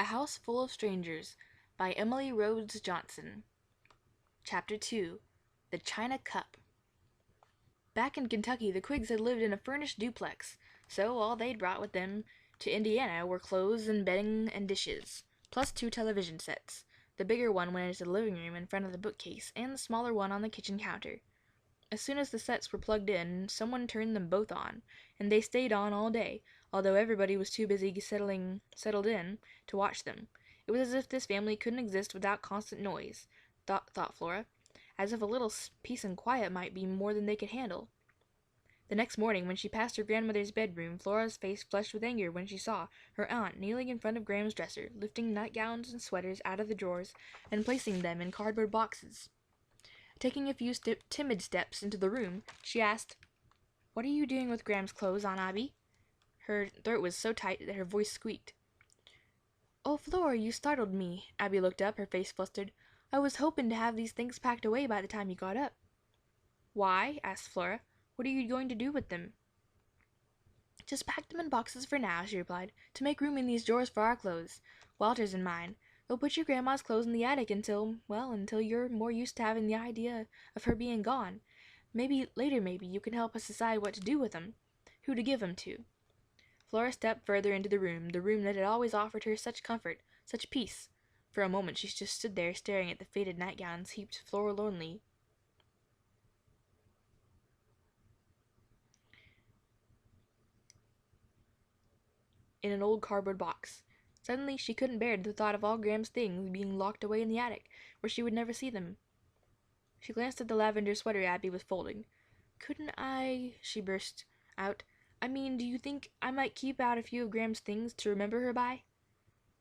A House Full of Strangers by Emily Rhoads Johnson. Chapter 2. The China Cup. Back in Kentucky, the Quiggs had lived in a furnished duplex, so all they'd brought with them to Indiana were clothes and bedding and dishes, plus 2 television sets. The bigger one went into the living room in front of the bookcase, and the smaller one on the kitchen counter. As soon as the sets were plugged in, someone turned them both on, and they stayed on all day, although everybody was too busy settled in to watch them. It was as if this family couldn't exist without constant noise, thought Flora, as if a little peace and quiet might be more than they could handle. The next morning, when she passed her grandmother's bedroom, Flora's face flushed with anger when she saw her aunt kneeling in front of Graham's dresser, lifting nightgowns and sweaters out of the drawers and placing them in cardboard boxes. Taking a few timid steps into the room, she asked, "What are you doing with Graham's clothes, Aunt Abby?" Her throat was so tight that her voice squeaked. "Oh, Flora, you startled me." Abby looked up, her face flustered. "I was hoping to have these things packed away by the time you got up." "Why?" asked Flora. "What are you going to do with them?" "Just pack them in boxes for now," she replied, "to make room in these drawers for our clothes, Walter's and mine. We'll put your grandma's clothes in the attic until you're more used to having the idea of her being gone. Later, you can help us decide what to do with them, who to give 'em to." Flora stepped further into the room that had always offered her such comfort, such peace. For a moment she just stood there staring at the faded nightgowns heaped forlornly in an old cardboard box. Suddenly she couldn't bear the thought of all Graham's things being locked away in the attic, where she would never see them. She glanced at the lavender sweater Abby was folding. "Couldn't I?" she burst out. Do you think I might keep out a few of Graham's things to remember her by?"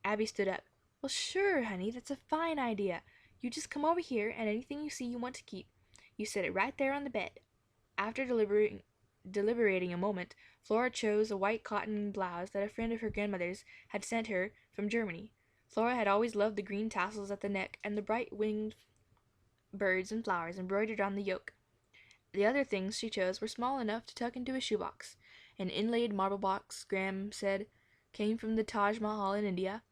Abby stood up. "Well, sure, honey, that's a fine idea. You just come over here, and anything you see you want to keep, you set it right there on the bed." After deliberating a moment, Flora chose a white cotton blouse that a friend of her grandmother's had sent her from Germany. Flora had always loved the green tassels at the neck and the bright winged birds and flowers embroidered on the yoke. The other things she chose were small enough to tuck into a shoebox. An inlaid marble box, Graham said, came from the Taj Mahal in India.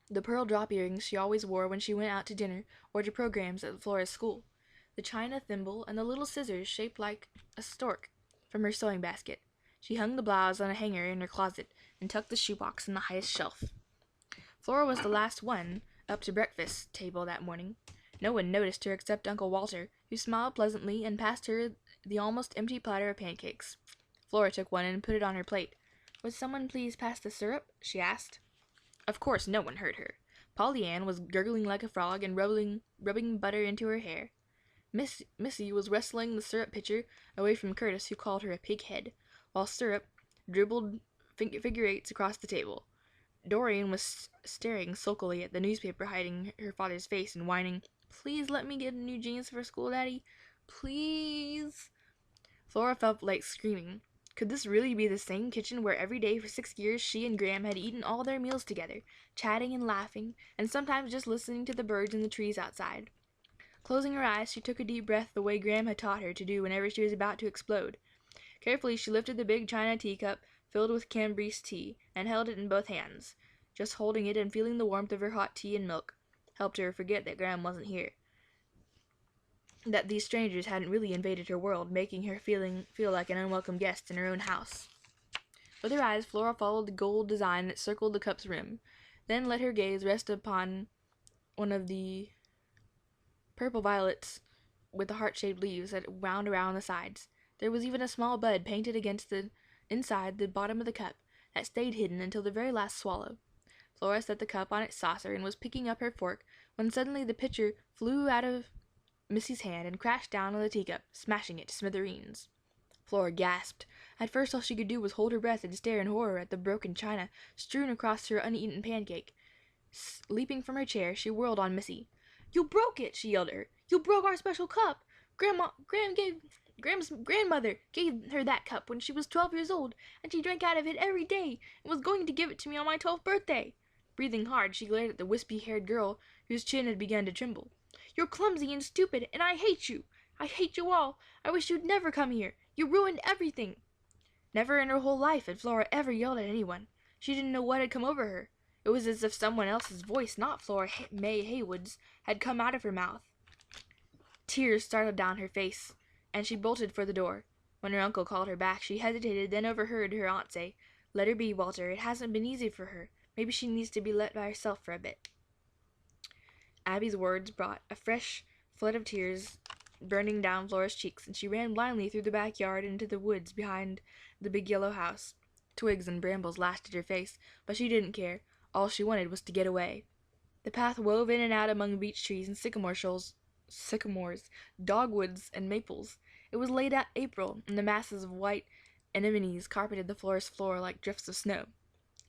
The pearl drop earrings she always wore when she went out to dinner or to programs at Flora's school. The china thimble, and the little scissors shaped like a stork from her sewing basket. She hung the blouse on a hanger in her closet and tucked the shoebox in the highest shelf. Flora was the last one up to breakfast table that morning. No one noticed her except Uncle Walter, who smiled pleasantly and passed her the almost empty platter of pancakes. Flora took one and put it on her plate. "Would someone please pass the syrup?" she asked. Of course no one heard her. Polly Ann was gurgling like a frog and rubbing butter into her hair. Missy was wrestling the syrup pitcher away from Curtis, who called her a pighead, while syrup dribbled figure eights across the table. Dorian was staring sulkily at the newspaper hiding her father's face and whining, "Please let me get new jeans for school, Daddy. Please." Flora felt like screaming. Could this really be the same kitchen where every day for 6 years she and Graham had eaten all their meals together, chatting and laughing, and sometimes just listening to the birds in the trees outside? Closing her eyes, she took a deep breath the way Graham had taught her to do whenever she was about to explode. Carefully she lifted the big china teacup filled with Cambrice tea and held it in both hands. Just holding it and feeling the warmth of her hot tea and milk helped her forget that Graham wasn't here, that these strangers hadn't really invaded her world, making her feel like an unwelcome guest in her own house. With her eyes, Flora followed the gold design that circled the cup's rim, then let her gaze rest upon one of the purple violets with the heart-shaped leaves that wound around the sides. There was even a small bud painted against inside the bottom of the cup that stayed hidden until the very last swallow. Flora set the cup on its saucer and was picking up her fork when suddenly the pitcher flew out of Missy's hand and crashed down on the teacup, smashing it to smithereens. Flora gasped. At first all she could do was hold her breath and stare in horror at the broken china strewn across her uneaten pancake. Leaping from her chair, she whirled on Missy. "You broke it!" she yelled at her. "You broke our special cup! Graham's grandmother gave her that cup when she was 12 years old, and she drank out of it every day, and was going to give it to me on my 12th birthday." Breathing hard, she glared at the wispy-haired girl, whose chin had begun to tremble. "You're clumsy and stupid, and I hate you! I hate you all! I wish you'd never come here! You ruined everything!" Never in her whole life had Flora ever yelled at anyone. She didn't know what had come over her. It was as if someone else's voice, not Flora May Haywood's, had come out of her mouth. Tears started down her face, and she bolted for the door. When her uncle called her back, she hesitated, then overheard her aunt say, "Let her be, Walter. It hasn't been easy for her. Maybe she needs to be let by herself for a bit." Abby's words brought a fresh flood of tears burning down Flora's cheeks, and she ran blindly through the backyard into the woods behind the big yellow house. Twigs and brambles lashed at her face, but she didn't care. All she wanted was to get away. The path wove in and out among beech trees and sycamores, dogwoods, and maples. It was late April, and the masses of white anemones carpeted the forest floor like drifts of snow.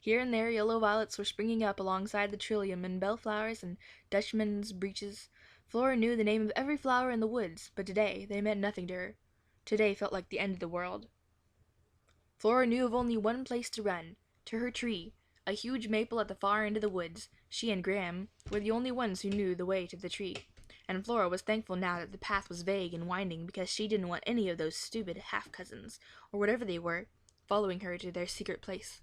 Here and there yellow violets were springing up alongside the trillium, and bellflowers and Dutchman's breeches. Flora knew the name of every flower in the woods, but today they meant nothing to her. Today felt like the end of the world. Flora knew of only one place to run, to her tree, a huge maple at the far end of the woods. She and Graham were the only ones who knew the way to the tree, and Flora was thankful now that the path was vague and winding, because she didn't want any of those stupid half-cousins, or whatever they were, following her to their secret place.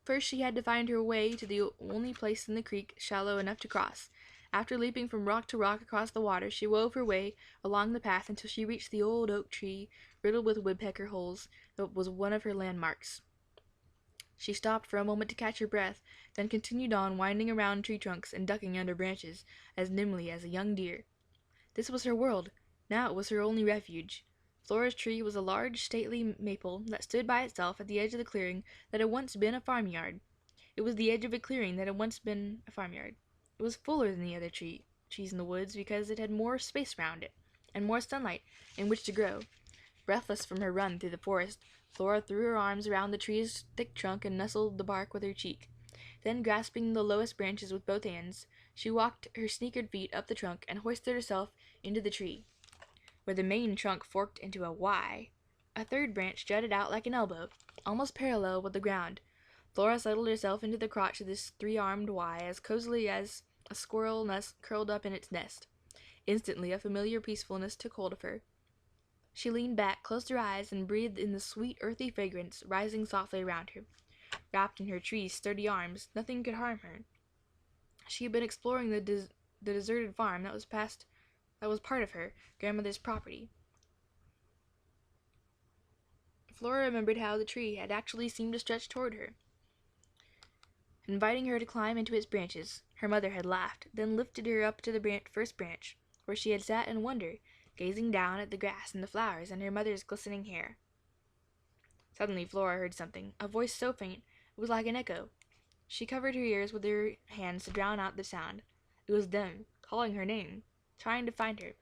First she had to find her way to the only place in the creek shallow enough to cross. After leaping from rock to rock across the water, she wove her way along the path until she reached the old oak tree riddled with woodpecker holes that was one of her landmarks. She stopped for a moment to catch her breath, then continued on, winding around tree trunks and ducking under branches as nimbly as a young deer. This was her world. Now it was her only refuge. Flora's tree was a large, stately maple that stood by itself at the edge of the clearing that had once been a farmyard. It was the edge of a clearing that had once been a farmyard. It was fuller than the other trees in the woods because it had more space round it, and more sunlight in which to grow. Breathless from her run through the forest, Flora threw her arms around the tree's thick trunk and nestled the bark with her cheek. Then, grasping the lowest branches with both hands, she walked her sneakered feet up the trunk and hoisted herself into the tree, where the main trunk forked into a Y. A third branch jutted out like an elbow, almost parallel with the ground. Flora settled herself into the crotch of this three-armed Y as cozily as a squirrel nest curled up in its nest. Instantly a familiar peacefulness took hold of her. She leaned back, closed her eyes, and breathed in the sweet, earthy fragrance rising softly around her. Wrapped in her tree's sturdy arms, nothing could harm her. She had been exploring the deserted farm that was part of her grandmother's property. Flora remembered how the tree had actually seemed to stretch toward her, inviting her to climb into its branches. Her mother had laughed, then lifted her up to the first branch, where she had sat in wonder, gazing down at the grass and the flowers and her mother's glistening hair. Suddenly Flora heard something, a voice so faint it was like an echo. She covered her ears with her hands to drown out the sound. It was them, calling her name, trying to find her.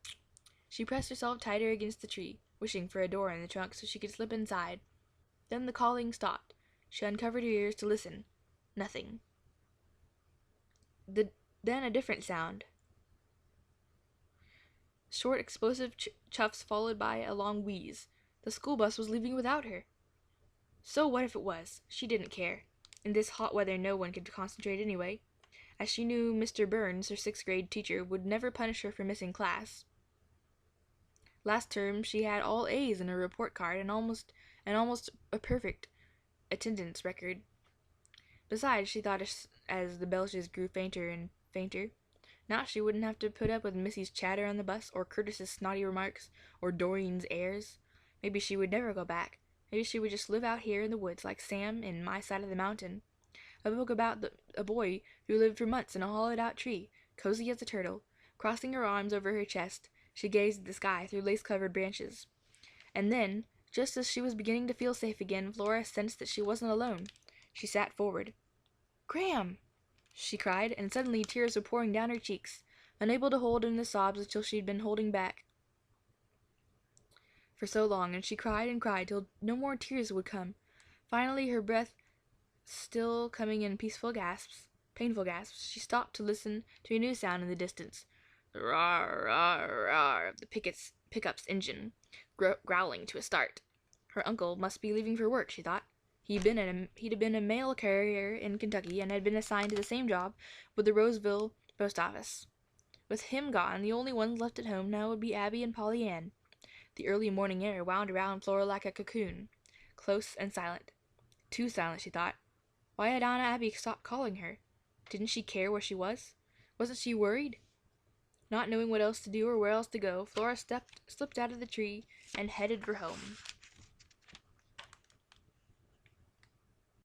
She pressed herself tighter against the tree, wishing for a door in the trunk so she could slip inside. Then the calling stopped. She uncovered her ears to listen. Nothing. Then a different sound. Short, explosive chuffs followed by a long wheeze. The school bus was leaving without her. So what if it was? She didn't care. In this hot weather no one could concentrate anyway, as she knew Mr. Burns, her sixth-grade teacher, would never punish her for missing class. Last term she had all A's in her report card and almost a perfect attendance record. Besides, she thought as the belches grew fainter and fainter, now she wouldn't have to put up with Missy's chatter on the bus, or Curtis's snotty remarks, or Doreen's airs. Maybe she would never go back. Maybe she would just live out here in the woods like Sam in My Side of the Mountain. A book about a boy who lived for months in a hollowed-out tree, cozy as a turtle. Crossing her arms over her chest, she gazed at the sky through lace-covered branches. And then, just as she was beginning to feel safe again, Flora sensed that she wasn't alone. She sat forward. "Graham!" she cried, and suddenly tears were pouring down her cheeks, unable to hold in the sobs until she had been holding back for so long, and she cried and cried till no more tears would come. Finally, her breath still coming in painful gasps, she stopped to listen to a new sound in the distance. The roar, roar, roar of the pickup's engine, growling to a start. Her uncle must be leaving for work, she thought. He'd been a mail carrier in Kentucky and had been assigned to the same job with the Roseville post office. With him gone, the only ones left at home now would be Abby and Polly Ann. The early morning air wound around Flora like a cocoon, close and silent. Too silent, she thought. Why had Aunt Abby stopped calling her? Didn't she care where she was? Wasn't she worried? Not knowing what else to do or where else to go, Flora slipped out of the tree and headed for home.